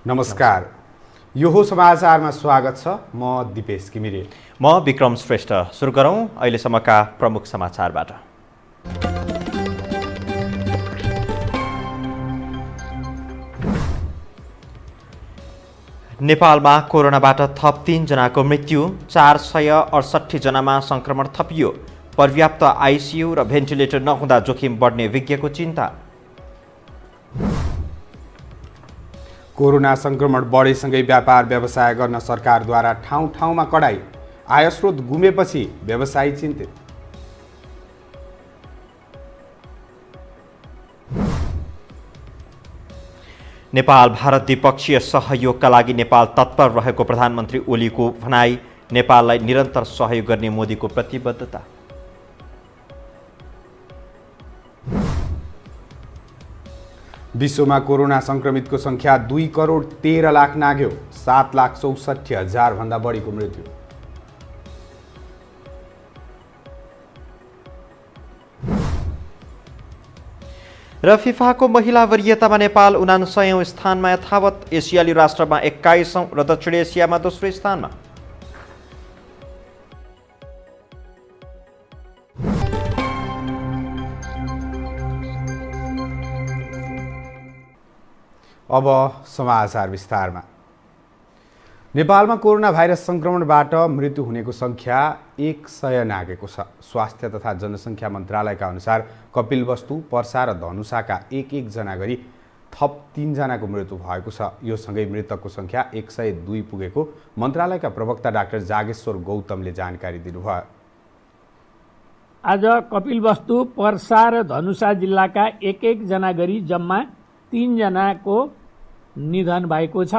नमस्कार। यो हो समाचारमा स्वागत छ। म दिपेश घिमिरे। म विक्रम श्रेष्ठ। सुरु गरौँ अहिलेसम्मका प्रमुख समाचारबाट। नेपालमा कोरोनाबाट थप 3 जनाको मृत्यु, 468 जनामा संक्रमण थपियो। पर्याप्त आइसियु र भेन्टिलेटर नहुँदा जोखिम बढ्ने विज्ञको चिन्ता। कोरोना संक्रमण बढेसँगै व्यापार व्यवसाय गर्न सरकारद्वारा ठाउँ ठाउँमा कडाई। आयस्रोत गुमेपछि व्यवसायी चिन्तित। नेपाल भारत द्विपक्षीय सहयोगका लागि नेपाल तत्पर रहेको प्रधानमन्त्री ओलीको भनाई। नेपाललाई निरन्तर सहयोग गर्ने मोदीको प्रतिबद्धता। विश्वमा कोरोना संक्रमितको संख्या 2 करोड 13 लाख नाग्यो। 7,64,000 भन्दा बढीको मृत्यु। र फिफाको महिला वरियतामा नेपाल 99औं स्थानमा यथावत। एसियाली राष्ट्रमा 21औं र दक्षिण एसियामा दोस्रो स्थानमा। अब समाचार विस्तारमा। नेपालमा कोरोना भाइरस संक्रमणबाट मृत्यु हुनेको संख्या 100 नागेको छ। स्वास्थ्य तथा जनसङ्ख्या मन्त्रालयका अनुसार कपिलवस्तु, पर्सा र धनुषाका एक जना गरी थप 3 जनाको मृत्यु भएको छ। यो सँगै मृतकको संख्या 102 पुगेको मन्त्रालयका प्रवक्ता डाक्टर जागेश्वर गौतमले जानकारी दिनुभयो। आज कपिलवस्तु, पर्सा र धनुषा जिल्लाका एक जना गरी जम्मा 3 जनाको निधन भएको छ।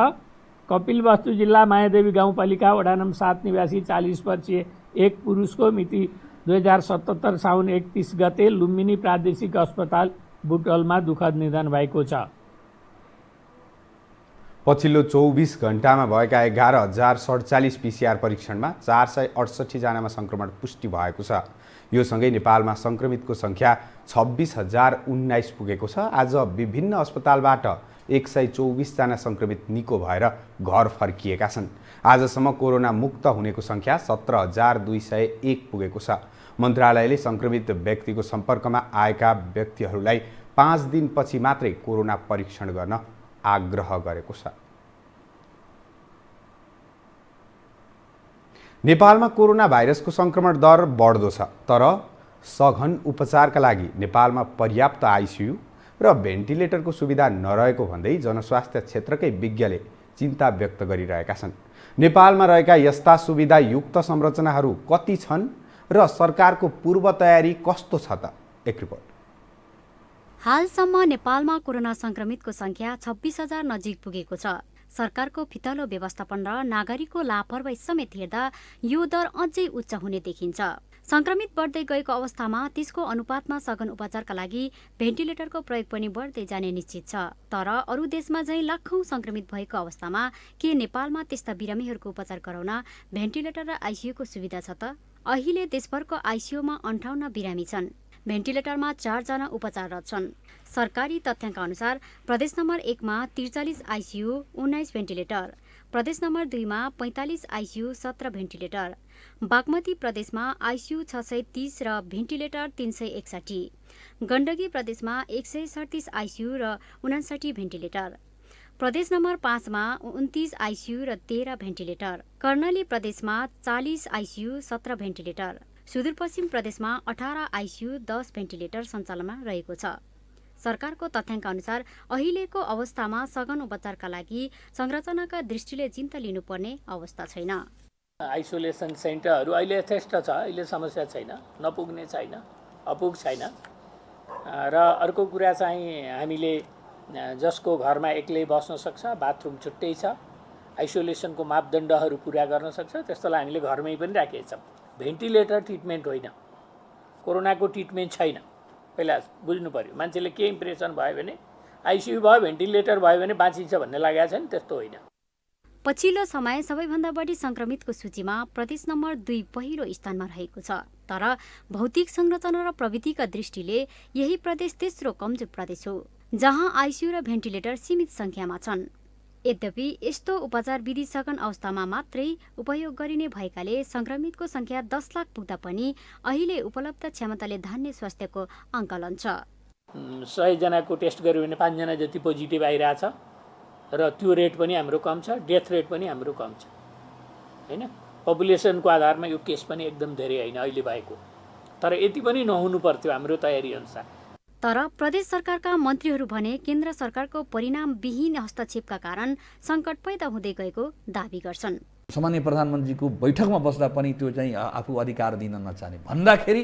कपिलवस्तु जिल्ला मायादेवी गाउँपालिका वडा नम्बर 7 निवासी 40 वर्षीय एक पुरुषको मिति 2077 साउन 31 गते लुम्बिनी प्रादेशिक अस्पताल बुटवलमा दुःखद निधन भएको छ। पछिल्लो 24 घण्टामा भएका 11,047 पीसीआर परीक्षणमा 468 जनामा संक्रमण पुष्टि भएको छ। यो सँगै नेपालमा संक्रमितको संख्या 26,019 पुगेको छ। आज विभिन्न अस्पतालबाट 124 जना संक्रमित निको भएर घर फर्किएका छन्। आजसम्म कोरोना मुक्त हुनेको संख्या 17,201 पुगेको छ। मन्त्रालयले संक्रमित व्यक्तिको सम्पर्कमा आएका व्यक्तिहरूलाई 5 दिनपछि मात्रै कोरोना परीक्षण गर्न आग्रह गरेको छ। नेपालमा कोरोना भाइरसको संक्रमण दर बढ्दो छ, तर सघन उपचारका लागि नेपालमा पर्याप्त आइसियु र भेन्टिलेटरको सुविधा नरहेको भन्दै जनस्वास्थ्य क्षेत्रकै विज्ञले चिन्ता व्यक्त गरिरहेका छन्। नेपालमा रहेका यस्ता सुविधायुक्त संरचनाहरू कति छन् र सरकारको पूर्व तयारी कस्तो छ त? एक रिपोर्ट। हालसम्म नेपालमा कोरोना संक्रमितको संख्या 26,000 नजिक पुगेको छ। सरकारको फितलो व्यवस्थापन र नागरिकको लापरवाही समेत हेर्दा यो दर अझै उच्च हुने देखिन्छ। संक्रमित बढ्दै गएको अवस्थामा त्यसको अनुपातमा सघन उपचारका लागि भेन्टिलेटरको प्रयोग पनि बढ्दै जाने निश्चित छ। तर अरू देशमा झैं लाखौं संक्रमित भएको अवस्थामा के नेपालमा त्यस्ता बिरामीहरूको उपचार गराउन भेन्टिलेटर र आइसियुको सुविधा छ त? अहिले देशभरको आइसियुमा 58 बिरामी छन्। भेन्टिलेटरमा 4 जना उपचाररत छन्। सरकारी तथ्याङ्क अनुसार प्रदेश नम्बर 1 मा 43 आइसियु, 19 भेन्टिलेटर, प्रदेश नम्बर 2 मा 45 आइसियु, 17 भेन्टिलेटर, बागमती प्रदेशमा आइसियु 630 र भेन्टिलेटर 361, गण्डकी प्रदेशमा 137 आइसियु र 59 भेन्टिलेटर, प्रदेश नम्बर 5 मा 29 आइसियु र 13 भेन्टिलेटर, कर्णाली प्रदेशमा 40 आइसियु, 17 भेन्टिलेटर, सुदूरपश्चिम प्रदेशमा 18 आइसियु, 10 भेन्टिलेटर सञ्चालनमा रहेको छ। सरकारको तथ्याङ्क अनुसार अहिलेको अवस्थामा सघन उपचारका लागि संरचनाका दृष्टिले चिन्ता लिनुपर्ने अवस्था छैन। आइसोलेसन सेन्टरहरू अहिले यथेष्ट छ। अहिले समस्या छैन, नपुग्ने छैन, अपुग छैन। र अर्को कुरा चाहिँ हामीले जसको घरमा एक्लै बस्न सक्छ, बाथरुम छुट्टै छ, आइसोलेसनको मापदण्डहरू पुरा गर्न सक्छ, त्यस्तोलाई हामीले घरमै पनि राखेका छौँ। भेन्टिलेटर ट्रिटमेन्ट होइन, कोरोनाको ट्रिटमेन्ट छैन। पहिला बुझ्नु पर्यो। मान्छेले के इम्प्रेसन भयो भने आइसियु भयो, भेन्टिलेटर भयो भने बाँचिन्छ भन्ने लागेको छ नि, त्यस्तो होइन। पछिल्लो समय सबैभन्दा बढी संक्रमितको सूचीमा प्रदेश नम्बर 2 पहिलो स्थानमा रहेको छ। तर भौतिक संरचना र प्रविधिका दृष्टिले यही प्रदेश तेस्रो कमजोर प्रदेश हो, जहाँ आइसियु र भेन्टिलेटर सीमित संख्यामा छन्। यद्यपि यस्तो उपचार विधि सघन अवस्थामा मात्रै उपयोग गरिने भएकाले संक्रमितको संख्या 10 लाख पुग्दा पनि अहिले उपलब्ध क्षमताले धान्ने स्वास्थ्यको आंकलन छ। 100 जनाको टेस्ट गर्यो भने 5 जना जति पोजिटिभ आइरहेछ र त्यो रेट पनि हाम्रो कम छ, डेथ रेट पनि हाम्रो कम छ हैन। पपुलेसनको आधारमा यो केस पनि एकदम धेरै हैन अहिले भएको, तर यति पनि नहुनु पर्थ्यो हाम्रो तयारी अनुसार। तर प्रदेश सरकारका मन्त्रीहरू भने केन्द्र सरकारको परिणामविहीन हस्तक्षेपका कारण संकट पैदा हुँदै गएको दावी गर्छन्। सामान्य प्रधानमन्त्रीको बैठकमा बस्दा पनि त्यो चाहिँ आफू अधिकार दिन नचाहने भन्दाखेरि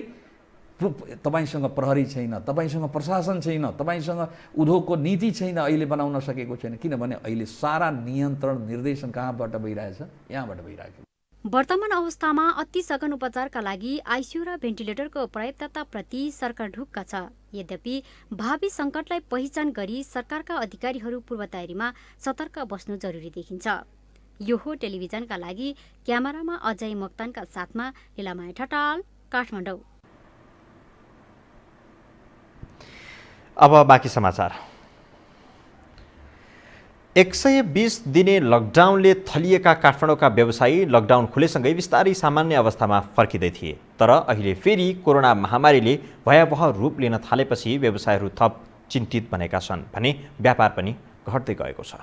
तपाईसँग प्रहरी छैन, तपाईसँग प्रशासन छैन, तपाईसँग उद्योगको नीति छैन, अहिले बनाउन सकेको छैन। किनभने अहिले सारा नियन्त्रण निर्देशन कहाँबाट भइरहेछ? यहाँबाट भइरहेको। वर्तमान अवस्थामा अति सघन उपचारका लागि आइसियू र भेन्टिलेटरको पर्याप्तताप्रति सरकार ढुक्क छ। यद्यपि भावी सङ्कटलाई पहिचान गरी सरकारका अधिकारीहरू पूर्व तयारीमा सतर्क बस्नु जरुरी देखिन्छ। यो हो टेलिभिजनका लागि क्यामेरामा अजय मोक्तानका साथमा लीलामाया ठटाल, काठमाडौँ। अब बाँकी समाचार। 120 दिने लकडाउनले थलिएका काठमाडौँका व्यवसायी लकडाउन खुलेसँगै बिस्तारै सामान्य अवस्थामा फर्किँदै थिए। तर अहिले फेरि कोरोना महामारीले भयावह रूप लिन थालेपछि व्यवसायहरू थप चिन्तित बनेका छन् भने व्यापार पनि घट्दै गएको छ।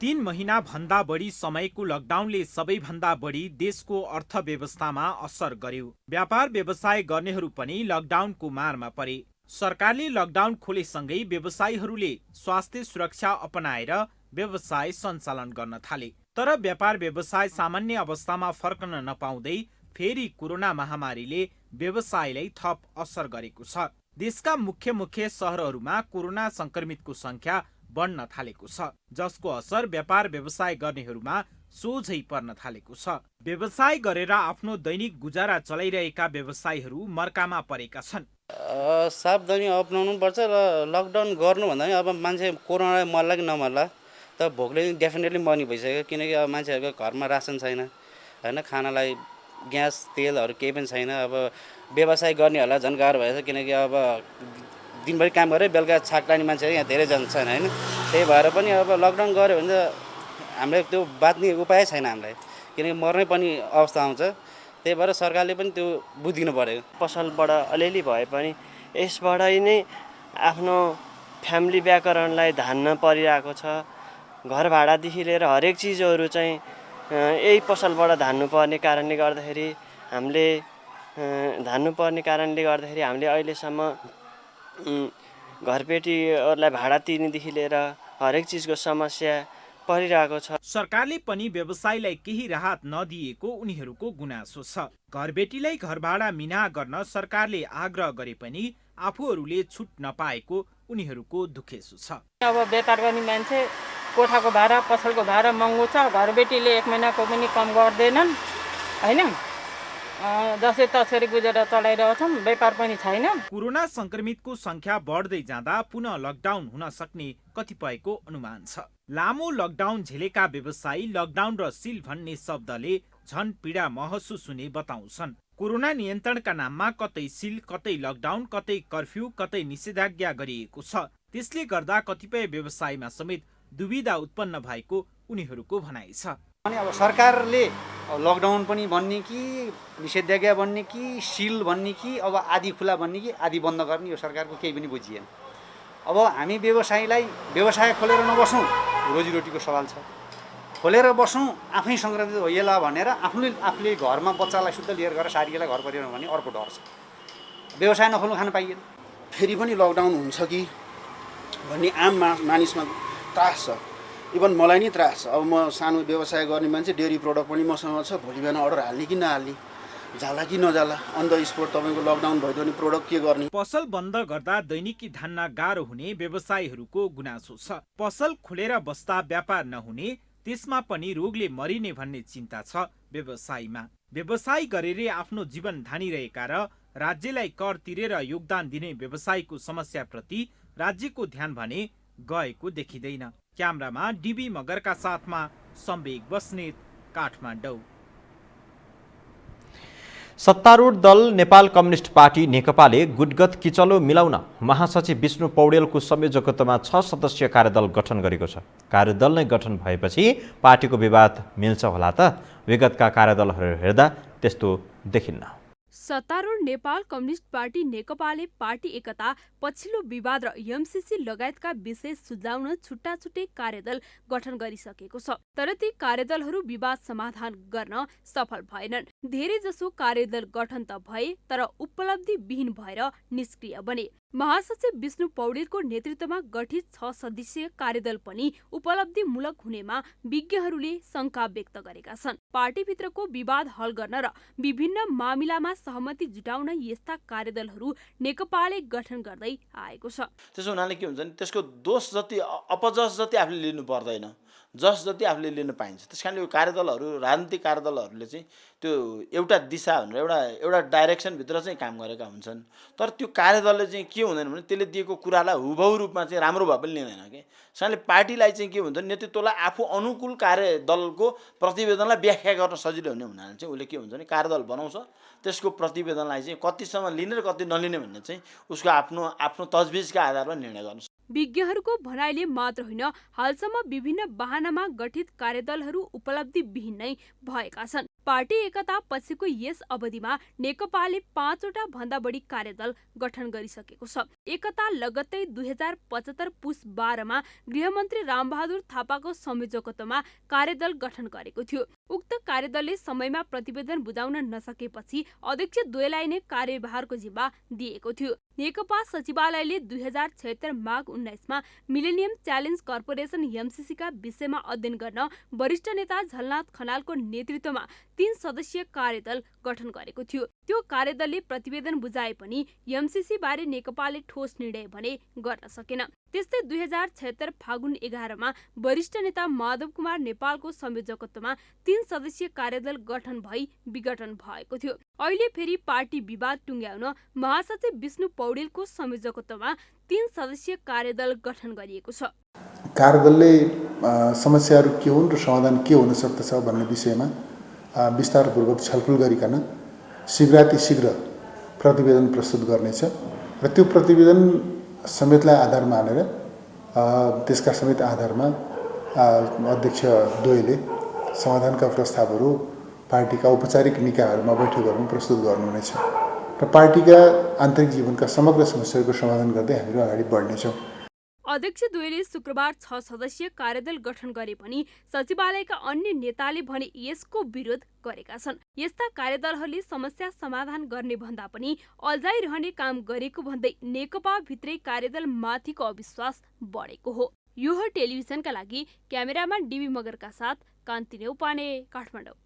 3 महिना भन्दा बढी समयको लकडाउनले सबैभन्दा बढी देशको अर्थव्यवस्थामा असर गर्यो। व्यापार व्यवसाय गर्नेहरू पनि लकडाउनको मारमा परे। सरकारले लकडाउन खोलेसँगै व्यवसायीहरूले स्वास्थ्य सुरक्षा अपनाएर व्यवसाय सञ्चालन गर्न थाले। तर व्यापार व्यवसाय सामान्य अवस्थामा फर्कन नपाउँदै फेरि कोरोना महामारीले व्यवसायलाई थप असर गरेको छ। देशका मुख्य मुख्य शहरहरूमा कोरोना संक्रमितको संख्या बढ्न थालेको छ, जसको असर व्यापार व्यवसाय गर्नेहरूमा सोझै पर्न थालेको छ। व्यवसाय गरेर आफ्नो दैनिक गुजारा चलाइरहेका व्यवसायीहरू मर्कामा परेका छन्। सावधानी अपनाउनु पर्छ र लकडाउन गर्नु भन्दा पनि अब मान्छे कोरोनाले मर्ला कि नमर्ला त भोकले डेफिनेटली मर्ने भइसक्यो। किनकि अब मान्छेहरूको घरमा रासन छैन हैन, खानालाई ग्यास तेलहरू केही पनि छैन। अब व्यवसाय गर्नेहरूलाई झन् गाह्रो भएछ, किनकि अब दिनभरि काम गरेर बेलुका छाक लाने मान्छेहरू यहाँ धेरै छन् हैन। त्यही भएर पनि अब लकडाउन गऱ्यो भने त हामीलाई त्यो बाँच्ने उपाय छैन हामीलाई, किनकि मर्नै पनि अवस्था आउँछ। त्यही भएर सरकारले पनि त्यो बुझिदिनु पर्यो। पसलबाट अलिअलि भए पनि यसबाट नै आफ्नो फ्यामिली व्याकरणलाई धान्न परिरहेको छ। घर भाडादेखि लिएर हरेक चिजहरू चाहिँ यही पसलबाट धान्नुपर्ने कारणले गर्दाखेरि हामीले अहिलेसम्म घरपेटीहरूलाई भाडा तिर्नेदेखि लिएर हरेक चिजको समस्या परिरहेको छ। सरकारले पनि व्यवसायलाई केही राहत नदिएको उनीहरूको गुनासो छ। घरबेटीलाई घर भाडा मिना गर्न सरकारले आग्रह गरे पनि आफूहरूले छुट नपाएको उनीहरूको दुखेसो छ। अब व्यापार गर्ने मान्छे कोठाको भाडा पसलको भाडा महँगो छ, घरबेटीले 1 महिनाको पनि कम गर्दैनन् हैन। जसै तसरी गुजारा चलाइरहेछौँ, व्यापार पनि छैन। कोरोना संक्रमितको संख्या बढ्दै जाँदा पुनः लकडाउन हुन सक्ने कतिपयको अनुमान छ। लामो लकडाउन झेलेका व्यवसायी लकडाउन र सिल भन्ने शब्दले झन पीडा महसुस हुने बताउँछन्। कोरोना नियन्त्रणका नाममा कतै सिल, कतै लकडाउन, कतै कर्फ्यू, कतै निषेधाज्ञा गरिएको छ। त्यसले गर्दा कतिपय व्यवसायमा समेत दुविधा उत्पन्न भएको उनीहरूको भनाइ छ। अनि अब सरकारले लकडाउन पनि भन्ने कि निषेधाज्ञा भन्ने कि सिल भन्ने कि अब आदि खुला भन्ने कि आदि बन्द गर्ने, यो सरकारको केही पनि बुझिएन। अब हामी व्यवसायीलाई व्यवसाय खोलेर नबसौँ, रोजीरोटीको सवाल छ। खोलेर बसौँ, आफै सङ्क्रमित होइएला भनेर आफूले घरमा बच्चालाई शुद्ध लिएर गएर सारीलाई घर परिएन भने अर्को डर छ। व्यवसाय नखोल्नु खान पाइएन। फेरि पनि लकडाउन हुन्छ कि भन्ने आम मानिसमा त्रास छ। इभन मलाई नि त्रास छ। अब म सानो व्यवसाय गर्ने मान्छे, डेरी प्रडक्ट पनि मसँग छ। भोलि बिहान अर्डर हाल्ने कि नहाल्ने, जाला कि नजाला, अन द स्पोट तपाईँको लकडाउन भइदियो भने प्रोडक्ट के गर्ने। पसल बन्द गर्दा दैनिकी धान्न गाह्रो हुने व्यवसायीहरूको गुनासो छ। पसल खोलेर बस्दा व्यापार नहुने, त्यसमा पनि रोगले मरिने भन्ने चिन्ता छ व्यवसायीमा। व्यवसाय गरेर आफ्नो जीवन धानिरहेका र राज्यलाई कर तिरेर योगदान दिने व्यवसायीको समस्याप्रति राज्यको ध्यान भने गएको देखिँदैन। क्यामेरामा डीबी मगरका साथमा सम्वेक बस्नेत, काठमाडौँ। सत्तारूढ दल नेपाल कम्युनिस्ट पार्टी नेकपाले गुटगत किचलो मिलाउन महासचिव विष्णु पौडेलको संयोजकत्वमा 6 सदस्यीय कार्यदल गठन गरेको छ। कार्यदल नै गठन भएपछि पार्टीको विवाद मिल्छ होला त? विगतका कार्यदलहरू हेर्दा त्यस्तो देखिन्न। सत्तारूढ नेपाल कम्युनिस्ट पार्टी नेकपाले पार्टी एकता, पछिल्लो विवाद र एमसीसी लगायतका विषय सुल्झाउन छुट्टा छुट्टै कार्यदल गठन गरिसकेको छ। तर ती कार्यदलहरू विवाद समाधान गर्न सफल भएनन्। धेरै जसो कार्यदल गठन त भए तर उपलब्धि विहीन भएर निष्क्रिय बने। महासचिव विष्णु पौडेलको नेतृत्वमा गठित 6 सदस्यीय कार्यदल पनि उपलब्धिमूलक हुनेमा विज्ञहरूले शंका व्यक्त गरेका छन्। पार्टीभित्रको विवाद हल गर्न र विभिन्न मामिलामा सहमति जुटाउन यस्ता कार्यदलहरू नेकपाले गठन गर्दै आएको छ। त्यसो हुनाले के हुन्छ नि, त्यसको दोष जति अपजस जति आफूले लिनु पर्दैन, जस जति आफूले लिन पाइन्छ। त्यसकारणले यो कार्यदलहरू, राजनीतिक कार्यदलहरूले चाहिँ त्यो एउटा दिशा भनेर एउटा डाइरेक्सनभित्र चाहिँ काम गरेका हुन्छन्। तर त्यो कार्यदलले चाहिँ के हुँदैन भने त्यसले दिएको कुरालाई हुबहु रूपमा चाहिँ राम्रो भए पनि लिँदैन कि। त्यसकारणले पार्टीलाई चाहिँ के हुन्छ, नेतृत्वलाई आफू अनुकूल कार्यदलको प्रतिवेदनलाई व्याख्या गर्न सजिलो हुने हुनाले चाहिँ उसले के हुन्छ भने कार्यदल बनाउँछ। त्यसको प्रतिवेदनलाई चाहिँ कतिसम्म लिने र कति नलिने भन्ने चाहिँ उसको आफ्नो तजविजका आधारमा निर्णय गर्नु। विज्ञहरूको भनाइले मात्र होइन, हालसम्म विभिन्न बहानामा गठित कार्यदलहरू उपलब्धि विहीन नै भएका छन्। पार्टी एकता पछिको यस अवधिमा नेकपाले 5 वटा भन्दा बढी कार्यदल गठन गरिसकेको छ। एकता लगत्तै 2075 पुस 12 मा गृहमन्त्री रामबहादुर थापाको संयोजकत्वमा कार्यदल गठन गरेको थियो। उक्त कार्यदलले समयमा प्रतिवेदन बुझाउन नसकेपछि अध्यक्ष द्वयलाई नै कार्यभारको जिम्मा दिएको थियो। नेकपा सचिवालयले 2076 माघ 19 मा मिलेनियम च्यालेन्ज कर्पोरेसन एमसीसीका विषयमा अध्ययन गर्न वरिष्ठ नेता झलनाथ खनालको नेतृत्वमा 3 सदस्यीय कार्यदल गठन गरेको थियो। त्यो कार्यदलले प्रतिवेदन बुझाए पनि एमसीसी बारे नेकपाले ठोस निर्णय भने गर्न सकेन। त्यस्तै 2076 फागुन 11 मा वरिष्ठ नेता माधव कुमार नेपालको संयोजकत्वमा 3 सदस्यीय कार्यदल गठन भई विघटन भएको थियो। अहिले फेरि पार्टी विवाद टुङ्ग्याउन महासचिव विष्णु पौडेलको संयोजकत्वमा 3 सदस्यीय कार्यदल गठन गरिएको छ। कार्यदलले समस्याहरू के हुन् र समाधान के हुन सक्दछ भन्ने विषयमा विस्तारपूर्वक छलफल गरिकन शीघ्रातिशीघ्र प्रतिवेदन प्रस्तुत गर्नेछ र त्यो प्रतिवेदन समेतलाई आधार मानेर त्यसका समेत आधारमा अध्यक्ष द्वयले समाधानका प्रस्तावहरू पार्टीका औपचारिक निकायहरूमा बैठकहरूमा प्रस्तुत गर्नुहुनेछ र पार्टीका आन्तरिक जीवनका समग्र समस्याहरूको समाधान गर्दै हामीहरू अगाडि बढ्नेछौँ। अध्यक्ष द्वयले शुक्रबार 6 सदस्यीय कार्यदल गठन गरे पनि सचिवालयका अन्य नेताले भने यसको विरोध गरेका छन्। यस्ता कार्यदलहरूले समस्या समाधान गर्ने भन्दा पनि अल्झाइरहने काम गरेको भन्दै नेकपा भित्रै कार्यदल माथिको अविश्वास बढेको हो। यो टेलिभिजनका लागि क्यामेरामा डीबी मगरका साथ कान्ति नेउपाने, काठमाडौँ।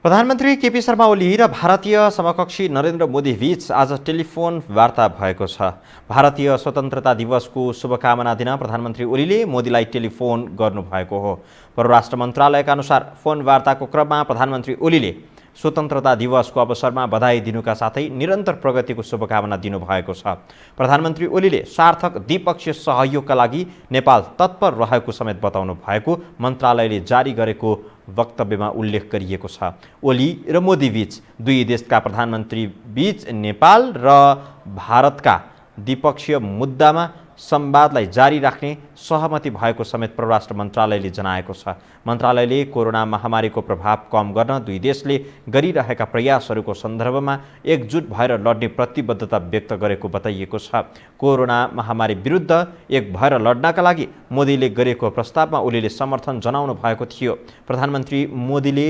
प्रधानमन्त्री केपी शर्मा ओली र भारतीय समकक्षी नरेन्द्र मोदी बीच आज टेलिफोन वार्ता भएको छ। भारतीय स्वतन्त्रता दिवसको शुभकामना दिन प्रधानमन्त्री ओलीले मोदीलाई टेलिफोन गर्नुभएको हो। परराष्ट्र मन्त्रालयका अनुसार फोन वार्ताको क्रममा प्रधानमन्त्री ओलीले स्वतन्त्रता दिवसको अवसरमा बधाई दिनुका साथै निरन्तर प्रगतिको शुभकामना दिनुभएको छ। प्रधानमन्त्री ओलीले सार्थक द्विपक्षीय सहयोगका लागि नेपाल तत्पर रहेको समेत बताउनु भएको मन्त्रालयले जारी गरेको वक्तव्यमा उल्लेख गरिएको छ। ओली र मोदी बीच दुई देशका प्रधानमन्त्री बीच नेपाल र भारतका द्विपक्षीय मुद्दामा संवादलाई जारी राख्ने सहमति भएको समेत परराष्ट्र मन्त्रालयले जनाएको छ। मन्त्रालयले कोरोना महामारीको प्रभाव कम गर्न दुई देशले गरिरहेका प्रयासहरूको सन्दर्भमा एकजुट भएर लड्ने प्रतिबद्धता व्यक्त गरेको बताइएको छ। कोरोना महामारी विरुद्ध एक भएर लड्नका लागि मोदीले गरेको प्रस्तावमा ओलीले समर्थन जनाउनु भएको थियो। प्रधानमन्त्री मोदीले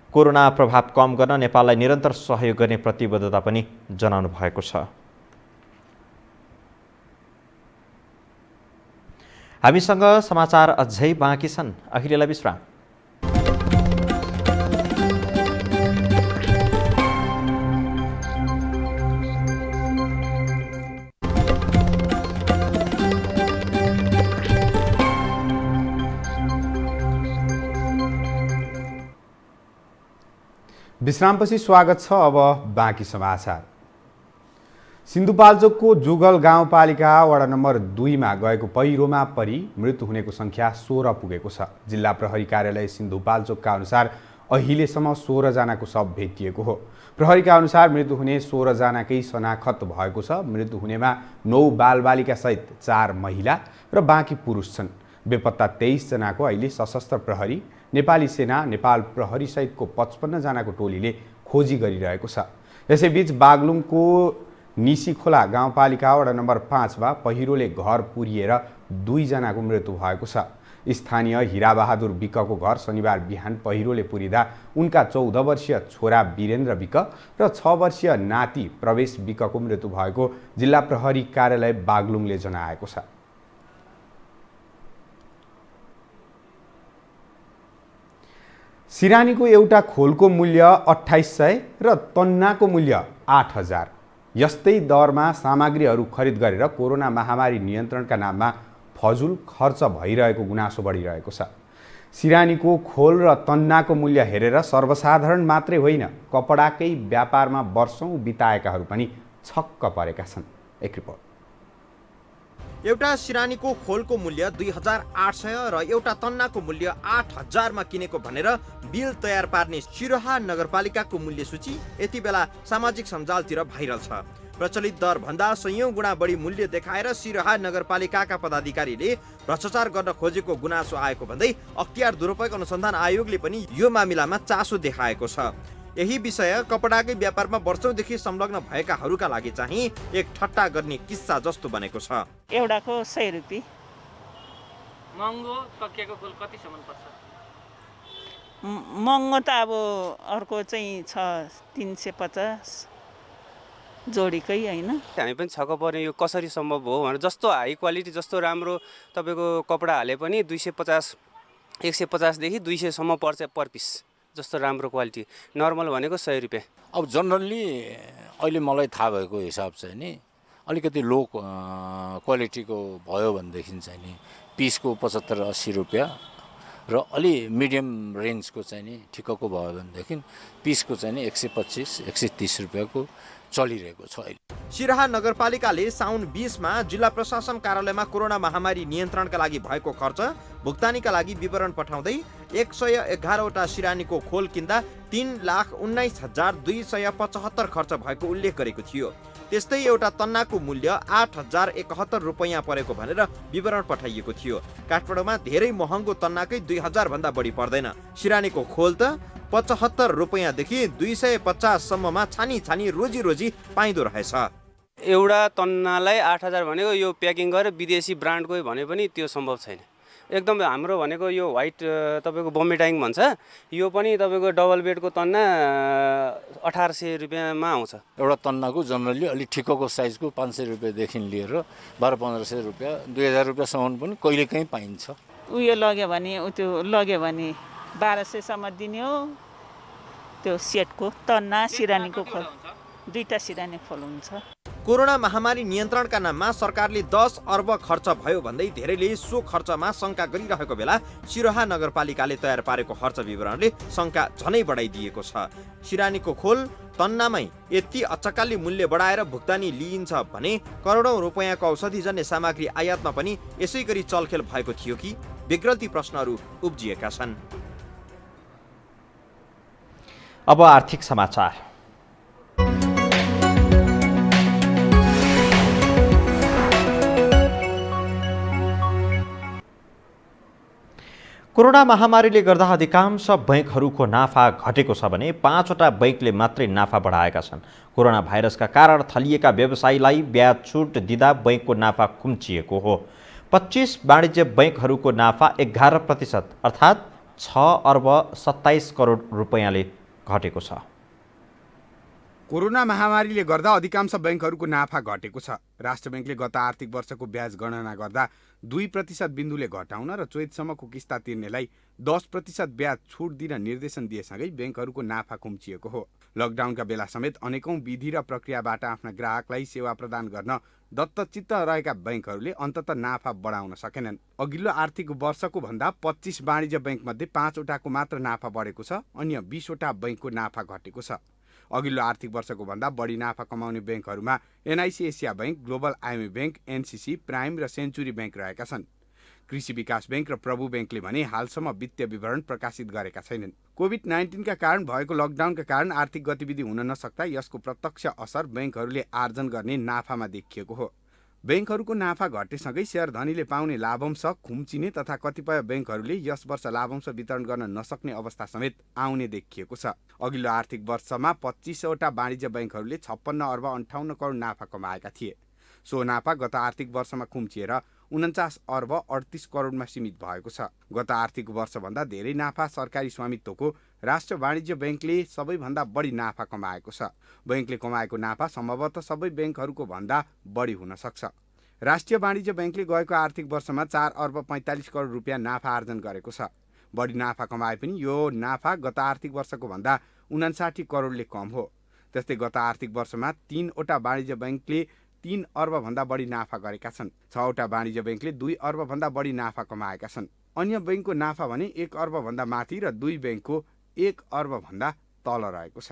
कोरोना प्रभाव कम गर्न नेपाललाई निरन्तर सहयोग गर्ने प्रतिबद्धता पनि जनाउनु भएको छ। हामीसँग समाचार अझै बाँकी छन्, अहिलेलाई विश्राम। विश्रामपछि स्वागत छ। अब बाँकी समाचार। सिन्धुपाल्चोकको जुगल गाउँपालिका वडा नम्बर 2 मा गएको पहिरोमा परि मृत्यु हुनेको संख्या 16 पुगेको छ। जिल्ला प्रहरी कार्यालय सिन्धुपाल्चोकका अनुसार अहिलेसम्म 16 जनाको शव भेटिएको हो। प्रहरीका अनुसार मृत्यु हुने 16 जनाकै शनाखत भएको छ। मृत्यु हुनेमा 9 बालबालिका सहित 4 महिला र बाँकी पुरुष छन्। बेपत्ता 23 जनाको अहिले सशस्त्र प्रहरी, नेपाली सेना, नेपाल प्रहरी सहितको 55 जनाको टोलीले खोजी गरिरहेको छ। यसैबीच बागलुङको निसीखोला गाउँपालिका वडा नम्बर 5 मा पहिरोले घर पुरिएर 2 जनाको मृत्यु भएको छ। स्थानीय हिराबहादुर विकको घर शनिबार बिहान पहिरोले पुरिँदा उनका 14 वर्षीय छोरा वीरेन्द्र विक र 6 वर्षीय नाति प्रवेश विकको मृत्यु भएको जिल्ला प्रहरी कार्यालय बागलुङले जनाएको छ। सिरानीको एउटा खोलको मूल्य 2800 र तन्नाको मूल्य 8000। यस्तै दरमा सामग्रीहरू खरिद गरेर कोरोना महामारी नियन्त्रणका नाममा फजुल खर्च भइरहेको गुनासो बढिरहेको छ। सिरानीको खोल र तन्नाको मूल्य हेरेर सर्वसाधारण मात्रै होइन, कपडाकै व्यापारमा वर्षौं बिताएकाहरू पनि छक्क परेका छन्। एक रिपोर्ट। एउटा सिरानीको खोलको मूल्य 2800 र एउटा तन्नाको मूल्य 8000 मा किनेको भनेर बिल तयार पार्ने सिरहा नगरपालिकाको मूल्य सूची यति बेला सामाजिक सञ्जालतिर भाइरल छ। प्रचलित दर भन्दा 100 गुणा बढी मूल्य देखाएर सिरहा नगरपालिकाका पदाधिकारीले भ्रष्टाचार गर्न खोजेको गुनासो आएको भन्दै अख्तियार दुरुपयोग अनुसन्धान आयोगले पनि यो मामिलामा चासो देखाएको छ। यही विषय कपडाकै व्यापारमा वर्षौंदेखि संलग्न भएकाहरूका लागि चाहिँ एक ठट्टा गर्ने किस्सा जस्तो बनेको छ। एउटाको 100 रुपियाँ। महँगो तकिएको खोल कतिसम्म पर्छ? महँगो त अब अर्को चाहिँ छ 350 जोडीकै होइन। हामी पनि छक्क पर्ने यो कसरी सम्भव हो भनेर। जस्तो हाई क्वालिटी, जस्तो राम्रो तपाईँको कपडा हाले पनि 250 150 देखि 200 सम्म पर्छ पर पिस। जस्तो राम्रो क्वालिटी, नर्मल भनेको 100 रुपियाँ। अब जनरली अहिले मलाई थाहा भएको हिसाब चाहिँ नि अलिकति लो क्वालिटीको भयो भनेदेखि चाहिँ नि पिसको 75-80 रुपियाँ र अलि मिडियम रेन्जको चाहिँ नि ठिक्कको भयो भनेदेखि पिसको चाहिँ नि 125-130 रुपियाँको चलिरहेको छ अहिले। सिराहा नगरपालिकाले साउन 20 मा जिल्ला प्रशासन कार्यालयमा कोरोना महामारी नियन्त्रणका लागि भएको खर्च भुक्तानीका लागि विवरण पठाउँदै 111 वटा सिरानीको खोल किन्दा 3,19,275 खर्च भएको उल्लेख गरेको थियो। त्यस्तै एउटा तन्नाको मूल्य 8,071 रुपैयाँ परेको भनेर विवरण पठाइएको थियो। काठमाडौँमा धेरै महँगो तन्नाकै 2000 भन्दा बढी पर्दैन। सिरानीको खोल त 75 रुपैयाँदेखि 250 सम्ममा छानी छानी रोजी पाइँदो रहेछ। एउटा तन्नालाई 8000 भनेको यो प्याकिङ गरेर विदेशी ब्रान्डको भने पनि त्यो सम्भव छैन। एकदम हाम्रो भनेको यो व्हाइट तपाईँको बम्बे डाइङ भन्छ, यो पनि तपाईँको डबल बेडको तन्ना 1800 रुपियाँमा आउँछ। एउटा तन्नाको जनरली अलिक ठिक्कको साइजको 500 रुपियाँदेखि लिएर 1200-1500 रुपियाँ 2000 रुपियाँसम्म पनि कहिलेकाहीँ पाइन्छ। उयो लग्यो भने त्यो लग्यो भने 1200 सम्म दिने हो। त्यो सेटको तन्ना सिरानीको खोल, 2टा सिरानी खोल हुन्छ। कोरोना महामारी नियन्त्रणका नाममा सरकारले 10 अर्ब खर्च भयो भन्दै धेरैले सो खर्चमा शंका गरिरहेको बेला सिरहा नगरपालिकाले तयार पारेको खर्च विवरणले शंका झनै बढाइदिएको छ। सिरानीको खोल तन्नामै यति अचकाली मूल्य बढाएर भुक्तानी लिइन्छ भने करोडौं रुपैयाँको औषधिजन्य सामग्री आयातमा पनि यसै गरी चलखेल भएको थियो कि? विग्रन्थी प्रश्नहरू उब्जिएका छन्। अब आर्थिक समाचार। कोरोना महामारीले गर्दा अधिकांश बैंकहरूको नाफा घटेको छ भने 5वटा बैंकले मात्रै नाफा बढाएका छन्। कोरोना भाइरसका कारण थलिएका व्यवसायीलाई ब्याज छुट दिँदा बैंकको नाफा खुम्चिएको हो। 25 वाणिज्य बैंकहरूको नाफा 11% अर्थात् 6 अर्ब 27 करोड रुपैयाँले घटेको छ। कोरोना महामारीले गर्दा अधिकांश बैंकहरूको नाफा घटेको छ। राष्ट्र बैंकले गत आर्थिक वर्षको ब्याज गणना गर्दा 2% बिन्दुले घटाउन र चैतसम्मको किस्ता तिर्नेलाई 10% ब्याज छुट दिन निर्देशन दिएसँगै बैंकहरूको नाफा खुम्चिएको हो। लकडाउनका बेला समेत अनेकौं विधि र प्रक्रियाबाट आफ्ना ग्राहकलाई सेवा प्रदान गर्न दत्तचित्त रहेका बैंकहरूले अन्तत नाफा बढाउन सकेनन्। अघिल्लो आर्थिक वर्षको भन्दा 25 वाणिज्य बैंकमध्ये 5वटाको मात्र नाफा बढेको छ। अन्य 20वटा बैंकको नाफा घटेको छ। अघिल्लो आर्थिक वर्षको भन्दा बढी नाफा कमाउने बैंकहरूमा एनआइसी एसिया बैंक, ग्लोबल आइएमए बैंक, एनसीसी, प्राइम र सेन्चुरी बैंक रहेका छन्। कृषि विकास बैंक र प्रभु बैंकले भने हालसम्म वित्तीय विवरण प्रकाशित गरेका छैनन्। कोभिड-19 का कारण भएको लकडाउनका कारण आर्थिक गतिविधि हुन नसक्दा यसको प्रत्यक्ष असर बैंकहरूले आर्जन गर्ने नाफामा देखिएको हो। बैंकहरूको नाफा घटेसँगै शेयर धनीले पाउने लाभांश खुम्चिने तथा कतिपय बैंकहरूले यस वर्ष लाभांश वितरण गर्न नसक्ने अवस्था समेत आउने देखिएको छ। अघिल्लो आर्थिक वर्षमा 25 वटा वाणिज्य बैंकहरूले 56 अर्ब 58 करोड नाफा कमाएका थिए। सो नाफा गत आर्थिक वर्षमा खुम्चिएर 49 अर्ब 38 करोडमा सीमित भएको छ। गत आर्थिक वर्षभन्दा धेरै नाफा सरकारी स्वामित्वको राष्ट्रिय वाणिज्य बैंकले सबैभन्दा बढी नाफा कमाएको छ। बैंकले कमाएको नाफा सम्भवतः सबै बैंकहरूको भन्दा बढी हुन सक्छ। राष्ट्रिय वाणिज्य बैंकले गएको आर्थिक वर्षमा 4 अर्ब 45 करोड रुपियाँ नाफा आर्जन गरेको छ। बढी नाफा कमाए पनि यो नाफा गत आर्थिक वर्षको भन्दा 59 करोडले कम हो। त्यस्तै गत आर्थिक वर्षमा 3 वटा वाणिज्य बैंकले 3 अर्ब भन्दा बढी नाफा गरेका छन्। 6 वटा वाणिज्य बैंकले 2 अर्ब भन्दा बढी नाफा कमाएका छन्। अन्य बैंकको नाफा भने 1 अर्ब भन्दा माथि र 2 बैंकको 1 अर्ब भन्दा तल रहेको छ।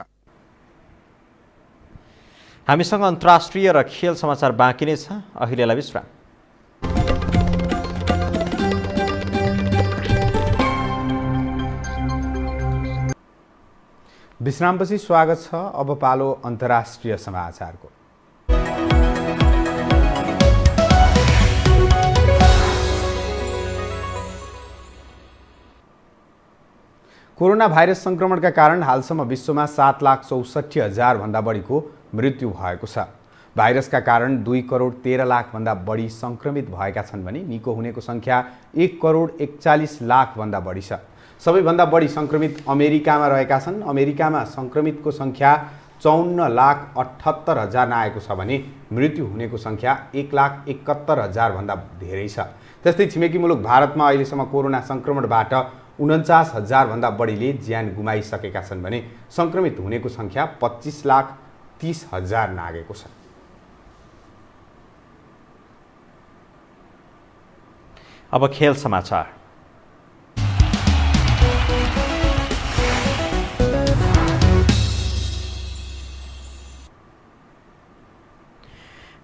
हामीसँग अन्तर्राष्ट्रिय र खेल समाचार बाँकी नै छ। अहिलेलाई विश्राम। विश्रामपछि स्वागत छ। अब पालो अन्तर्राष्ट्रिय समाचारको। कोरोना भाइरस संक्रमणका कारण हालसम्म विश्वमा 7,64,000 भन्दा बढीको मृत्यु भएको छ। भाइरसका कारण 2 करोड 13 लाख भन्दा बढी संक्रमित भएका छन् भने निको हुनेको संख्या 1 करोड 41 लाख भन्दा बढी छ। सबैभन्दा बढी संक्रमित अमेरिकामा रहेका छन्। अमेरिकामा संक्रमितको संख्या 54,78,000 आएको छ भने मृत्यु हुनेको संख्या 1,71,000 भन्दा धेरै छ। त्यस्तै छिमेकी मुलुक भारतमा अहिलेसम्म कोरोना संक्रमणबाट 49,000 भन्दा बढीले ज्यान गुमाइसकेका छन् भने संक्रमित हुनेको संख्या 25,30,000 नागेको छ। अब खेल समाचार।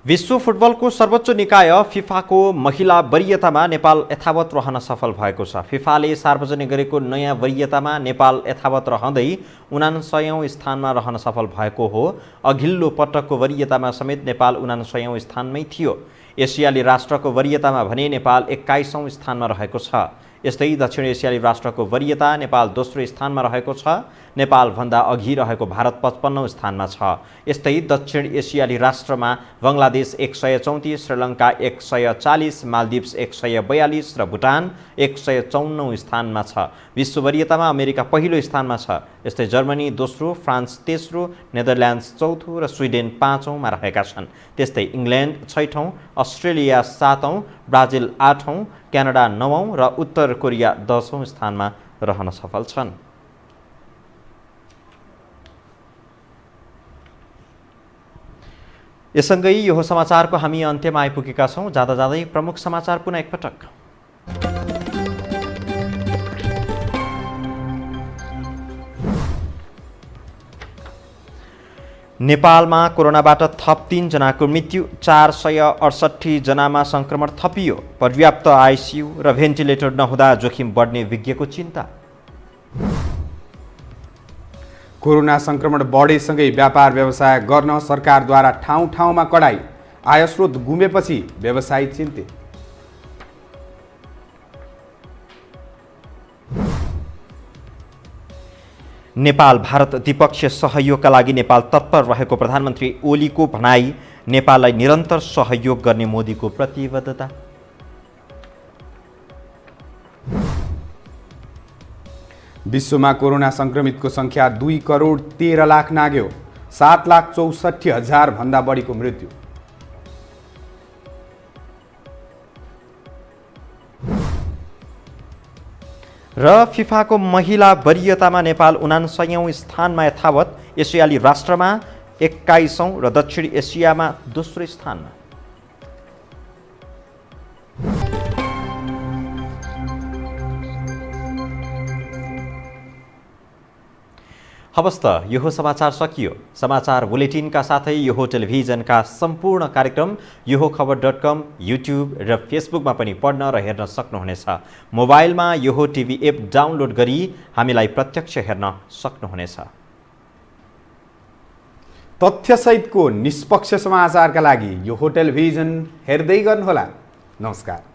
विश्व फुटबलको सर्वोच्च निकाय फिफाको महिला वरियतामा नेपाल यथावत रहन सफल भएको छ। फिफाले सार्वजनिक गरेको नयाँ वरियतामा नेपाल यथावत रहँदै 79औं स्थानमा रहन सफल भएको हो। अघिल्लो पटकको वरियतामा समेत नेपाल 79औं स्थानमै थियो। एसियाली राष्ट्रको वरियतामा भने नेपाल 21औं स्थानमा रहेको छ। यस्तै दक्षिण एसियाली राष्ट्रको वरियता नेपाल दोस्रो स्थानमा रहेको छ। नेपालभन्दा अघि रहेको भारत 55औं स्थानमा छ। यस्तै दक्षिण एसियाली राष्ट्रमा बङ्गलादेश 134, श्रीलङ्का 140, मालदिप्स 142 र भुटान 154औं स्थानमा छ। विश्व वरियतामा अमेरिका पहिलो स्थानमा छ। यस्तै जर्मनी दोस्रो, फ्रान्स तेस्रो, नेदरल्यान्ड्स चौथो र स्विडेन 5औंमा रहेका छन्। त्यस्तै इङ्ल्यान्ड 6औं, अस्ट्रेलिया 7औं, ब्राजिल 8औं, क्यानाडा 9औं र उत्तर कोरिया 10औं स्थानमा रहन सफल छन्। यससँगै यो समाचारको हामी अन्त्यमा आइपुगेका छौँ। जाँदा जाँदै प्रमुख समाचार पुनः एकपटक। नेपालमा कोरोनाबाट थप 3 जनाको मृत्यु, 468 जनामा संक्रमण थपियो। पर्याप्त आइसियु र भेन्टिलेटर नहुँदा जोखिम बढ्ने विज्ञको चिन्ता। कोरोना संक्रमण बढेसँगै व्यापार व्यवसाय गर्न सरकारद्वारा ठाउँ ठाउँमा कडाई, आयस्रोत गुमेपछि व्यवसायी चिन्तित। नेपाल भारत द्विपक्षीय सहयोगका लागि नेपाल तत्पर रहेको प्रधानमन्त्री ओलीको भनाई। नेपाललाई निरन्तर सहयोग गर्ने मोदीको प्रतिबद्धता। विश्वमा कोरोना संक्रमितको संख्या 2 करोड 13 लाख नाग्यो। 7,64,000 भन्दा बढीको मृत्यु। र फिफाको महिला वरियतामा नेपाल 79औं स्थानमा यथावत। एसियाली राष्ट्रमा 21औं र दक्षिण एसियामा दोस्रो स्थानमा। हवस् त यो हो समाचार सकियो। समाचार बुलेटिनका साथै यो हो टेलिभिजनका सम्पूर्ण कार्यक्रम यो हो खबर.com, युट्युब र फेसबुकमा पनि पढ्न र हेर्न सक्नुहुनेछ। मोबाइलमा यो हो टिभी एप डाउनलोड गरी हामीलाई प्रत्यक्ष हेर्न सक्नुहुनेछ। तथ्यसहितको निष्पक्ष समाचारका लागि यो हो टेलिभिजन हेर्दै गर्नुहोला। नमस्कार।